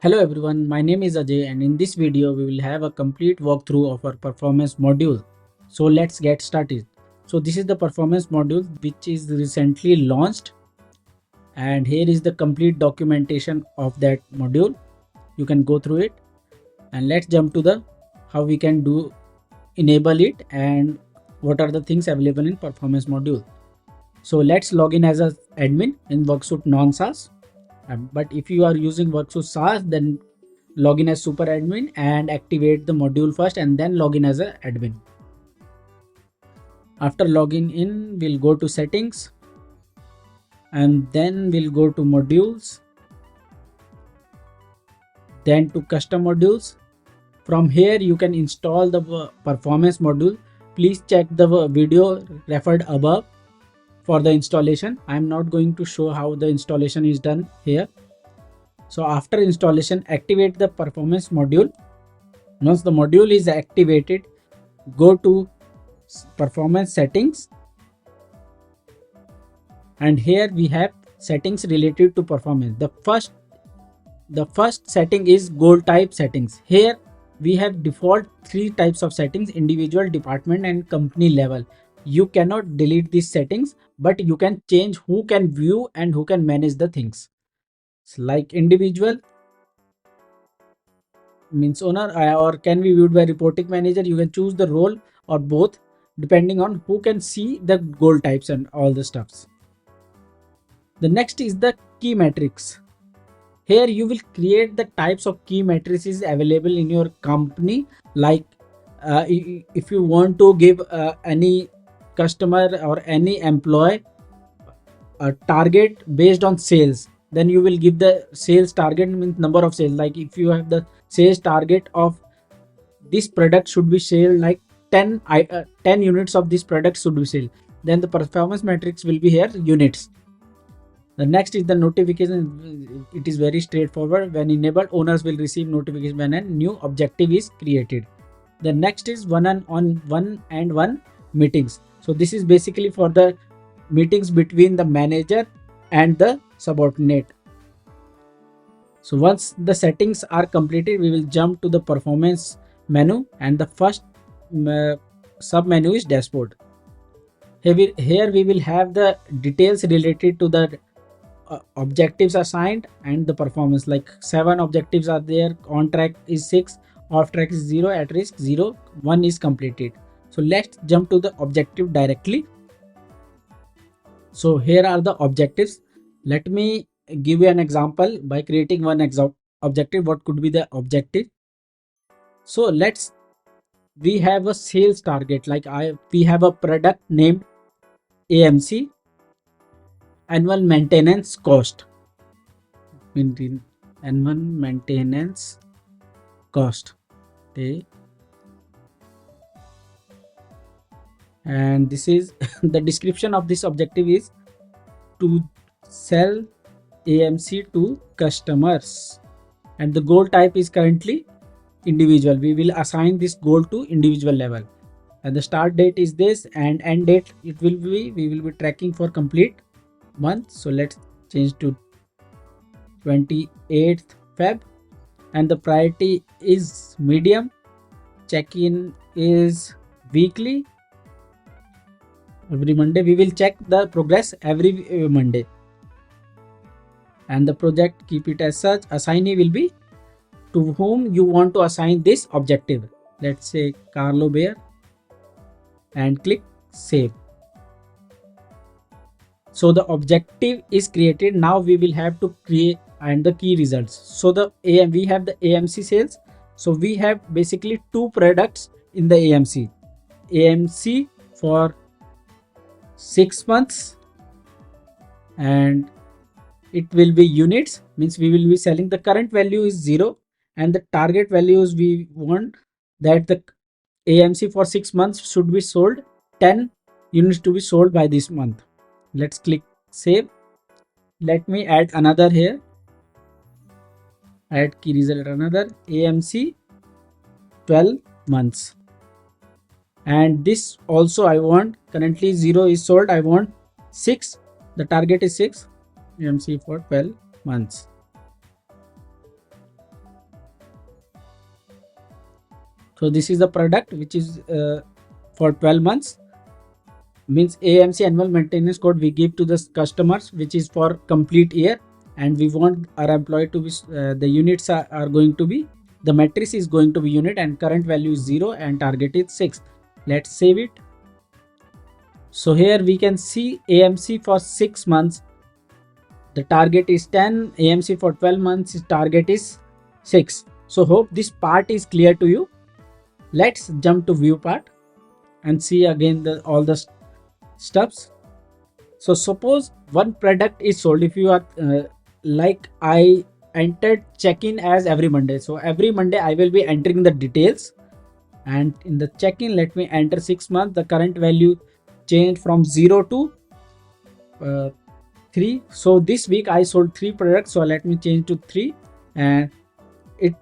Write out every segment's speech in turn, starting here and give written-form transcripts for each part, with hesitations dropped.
Hello everyone, my name is Ajay and in this video we will have a complete walkthrough of our performance module. So let's get started. So this is the performance module which is recently launched and here is the complete documentation of that module. You can go through it and let's jump to the how we can enable it and what are the things available in performance module. So let's log in as an admin in Worksuite non-SaaS. But if you are using Worksuite SaaS, then log in as super admin and activate the module first and then log in as an admin. After logging in, we'll go to settings and then we'll go to modules, then to custom modules. From here, you can install the performance module. Please check the video referred above for the installation. I'm not going to show how the installation is done here. So after installation, activate the performance module. Once the module is activated, go to performance settings and here we have settings related to performance. The first setting is goal type settings. Here we have default three types of settings: individual, department and company level. You cannot delete these settings, but you can change who can view and who can manage the things. So like individual means owner or can be viewed by reporting manager. You can choose the role or both depending on who can see the goal types and all the stuffs. The next is the key matrix. Here you will create the types of key matrices available in your company. Like if you want to give any customer or any employee a target based on sales, then you will give the sales target, means number of sales. Like if you have the sales target of this product should be sold like 10 units of this product should be sold, then the performance matrix will be here units. The next is the notification. It is very straightforward. When enabled, owners will receive notification when a new objective is created. The next is one-on-one meetings. So this is basically for the meetings between the manager and the subordinate. So once the settings are completed, we will jump to the performance menu and the first sub menu is dashboard. Here we will have the details related to the objectives assigned and the performance. Like 7 objectives are there, on track is 6, off track is 0, at risk 0, 1 is completed. So let's jump to the objective directly. So here are the objectives. Let me give you an example by creating one objective. What could be the objective? So we have a sales target. Like we have a product named AMC, annual maintenance cost. Annual maintenance cost. Okay. And this is the description of this objective is to sell AMC to customers, and the goal type is currently individual. We will assign this goal to individual level, and the start date is this and end date it will be, we will be tracking for complete month. So let's change to 28th Feb, and the priority is medium. Check-in is weekly. Every Monday we will check the progress every Monday, and the project keep it as such. Assignee will be to whom you want to assign this objective. Let's say Carlo Bear and click save. So the objective is created. Now we will have to create and the key results. So we have the AMC sales. So we have basically two products in the AMC. AMC for 6 months and it will be units, means we will be selling. The current value is 0 and the target values we want that the AMC for 6 months should be sold 10 units to be sold by this month. Let's click save. Let me add another here. Add key result another AMC 12 months. And this also I want, currently 0 is sold, I want 6, the target is 6, AMC for 12 months. So this is the product which is for 12 months, means AMC annual maintenance code we give to the customers, which is for complete year, and we want our employee to be the units are going to be, the matrix is going to be unit, and current value is 0 and target is 6. Let's save it. So here we can see AMC for 6 months the target is 10, AMC for 12 months target is 6. So hope this part is clear to you. Let's jump to view part and see again all the steps. So suppose one product is sold. If you are like I entered check-in as every Monday, so every Monday I will be entering the details, and in the check-in let me enter 6 months. The current value changed from 0 to 3. So this week I sold 3 products, so let me change to 3, and it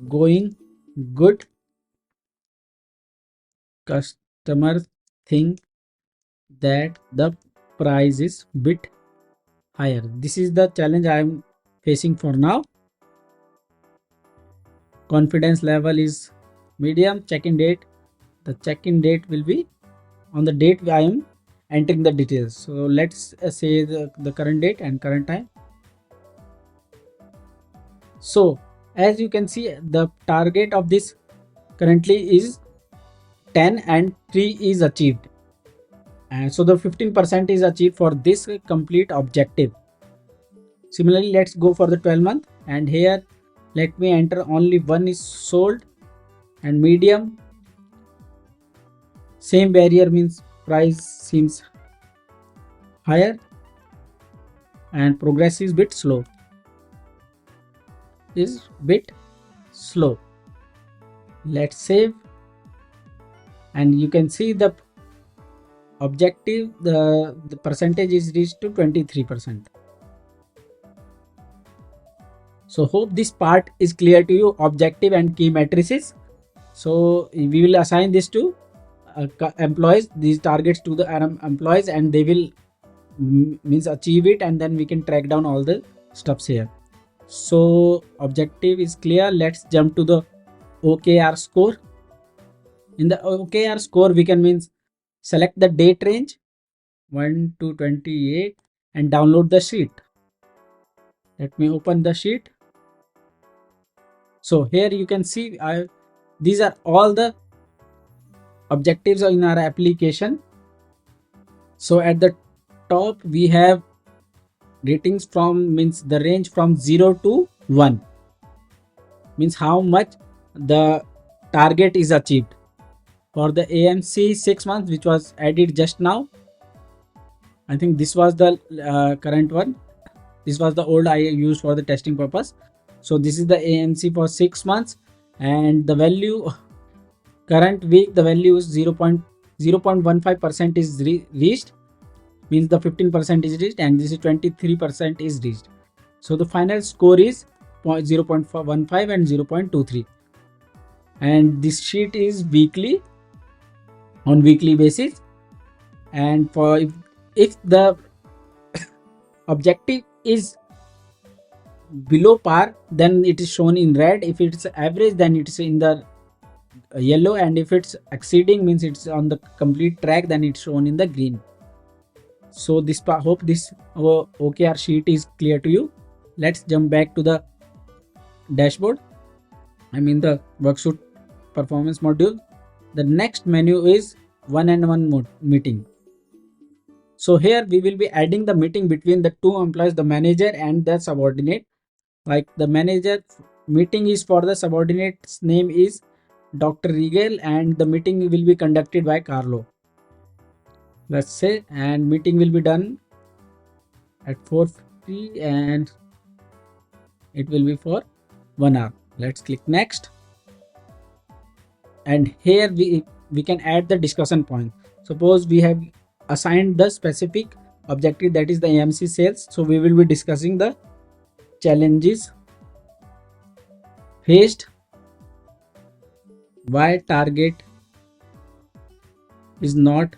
going good. Customer think that the price is bit higher. This is the challenge I am facing for now. Confidence level is medium. Check-in date, the check-in date will be on the date I am entering the details. So let's say the current date and current time. So as you can see, the target of this currently is 10 and 3 is achieved, and so the 15% is achieved for this complete objective. Similarly, let's go for the 12 month, and here let me enter only one is sold, and medium, same barrier, means price seems higher, and progress is bit slow, let's save, and you can see the objective, the percentage is reached to 23%. So hope this part is clear to you, objective and key matrices. So we will assign this to employees, these targets to the employees, and they will means achieve it, and then we can track down all the stuffs here. So objective is clear. Let's jump to the OKR score. In the OKR score we can means select the date range 1 to 28 and download the sheet. Let me open the sheet. So here you can see these are all the objectives in our application. So at the top we have ratings from, means the range from 0 to 1, means how much the target is achieved. For the AMC 6 months, which was added just now, I think this was the current one. This was the old I used for the testing purpose. So this is the AMC for 6 months, and the value current week, the value is 0.15% is reached, means the 15% is reached, and this is 23% is reached. So the final score is 0.15 and 0.23, and this sheet is weekly, on weekly basis. And for if the objective is below par, then it is shown in red. If it's average, then it's in the yellow, and if it's exceeding, means it's on the complete track, then it's shown in the green. So this part, hope this OKR sheet is clear to you. Let's jump back to the dashboard, I mean the Worksuite performance module. The next menu is one-on-one meeting. So here we will be adding the meeting between the two employees, the manager and the subordinate. Like the manager meeting is for the subordinate's name is Dr. Regal, and the meeting will be conducted by Carlo, let's say, and meeting will be done at 4:50 and it will be for 1 hour. Let's click next, and here we can add the discussion point. Suppose we have assigned the specific objective, that is the AMC sales. So we will be discussing the challenges faced, why target is not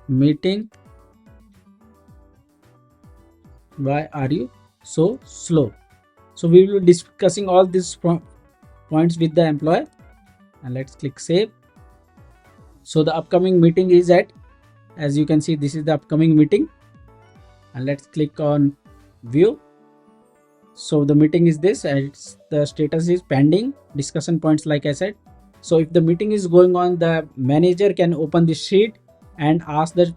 meeting, why are you so slow. So we will be discussing all these points with the employee. and let's click save. So the upcoming meeting is at, as you can see, this is the upcoming meeting, and let's click on view. So the meeting is this, and the status is pending discussion points, like I said. So if the meeting is going on, the manager can open the sheet and ask the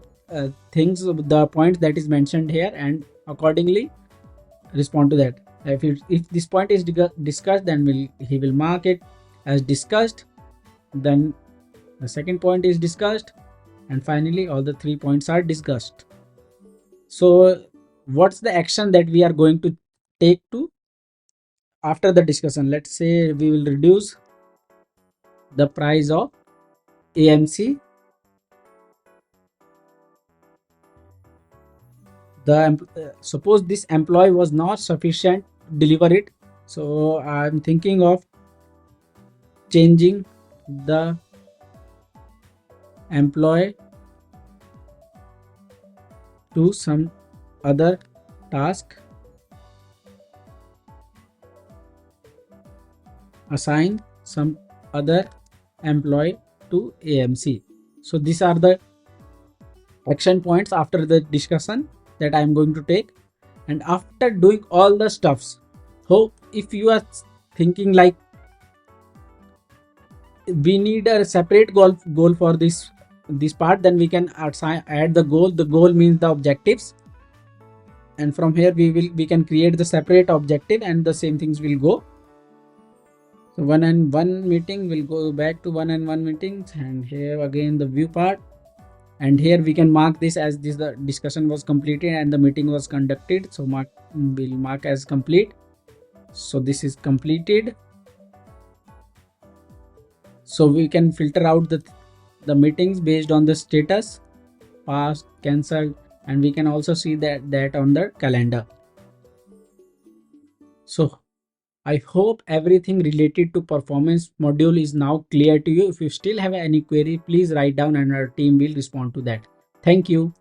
things, the points that is mentioned here, and accordingly respond to that. If this point is discussed, then he will mark it as discussed. Then the second point is discussed, and finally all the 3 points are discussed. So what's the action that we are going to take to after the discussion? Let's say we will reduce the price of AMC. Suppose this employee was not sufficient deliver it, so I'm thinking of changing the employee to some other task, assign some other employee to AMC. So these are the action points after the discussion that I am going to take. And after doing all the stuffs, hope if you are thinking like we need a separate goal for this part, then we can add the goal. The goal means the objectives, and from here we can create the separate objective, and the same things will go. So one and one meeting will go back to one and one meetings, and here again the view part, and here we can mark this as this the discussion was completed and the meeting was conducted. So we'll mark as complete. So this is completed. So we can filter out the meetings based on the status, past, cancelled, and we can also see that on the calendar. So I hope everything related to performance module is now clear to you. If you still have any query, please write down and our team will respond to that. Thank you.